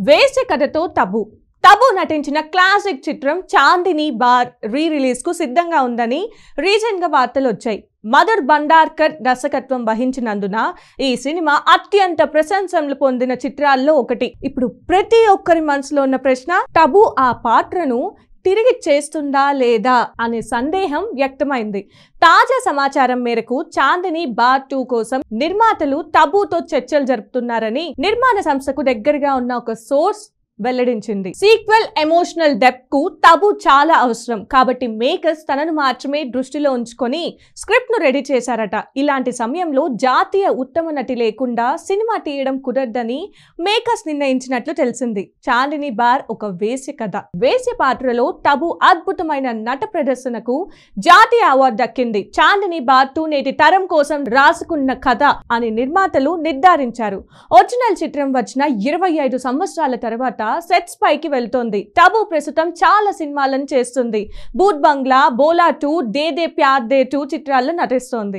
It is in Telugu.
వేసే కథతో టబు నటించిన క్లాసిక్ చిత్రం చాందిని బార్ రిలీజ్ కు సిద్ధంగా ఉందని రీసెంట్ గా వార్తలు వచ్చాయి. మధుర్ భండార్కర్ దర్శకత్వం వహించినందున ఈ సినిమా అత్యంత ప్రశంసలు పొందిన చిత్రాల్లో ఒకటి. ఇప్పుడు ప్రతి ఒక్కరి మనసులో ఉన్న ప్రశ్న, టబు ఆ పాత్రను తిరిగి చేస్తుందా లేదా అనే సందేహం వ్యక్తమైంది. తాజా సమాచారం మేరకు చాందిని బార్ 2 కోసం నిర్మాతలు టబుతో చర్చలు జరుపుతున్నారని నిర్మాణ సంస్థకు దగ్గరగా ఉన్న ఒక సోర్స్ వెల్లడించింది. సీక్వెల్ ఎమోషనల్ డెప్త్ కు టబు చాలా అవసరం కాబట్టి మేకర్స్ తనను మాత్రమే దృష్టిలో ఉంచుకొని స్క్రిప్ట్ ను రెడీ చేశారట. ఇలాంటి సమయంలో జాతీయ ఉత్తమ నటి లేకుండా సినిమా తీయడం కుదరదని మేకర్స్ నిర్ణయించినట్లు తెలిసింది. చాందిని బార్ ఒక వేశ్య కథ. వేశ్య పాత్రలో టబు అద్భుతమైన నట ప్రదర్శనకు జాతీయ అవార్డు దక్కింది. చాందిని బార్ 2 నేటి తరం కోసం రాసుకున్న కథ అని నిర్మాతలు నిర్ధారించారు. ఒరిజినల్ చిత్రం వచ్చిన 25 సంవత్సరాల తర్వాత సెట్స్ పైకి వెళ్తోంది. టబు ప్రస్తుతం చాలా సినిమాలను చేస్తుంది. భూత్ బంగ్లా, బోలా 2, దే దే ప్యార్ దే 2 చిత్రాల్లో నటిస్తోంది.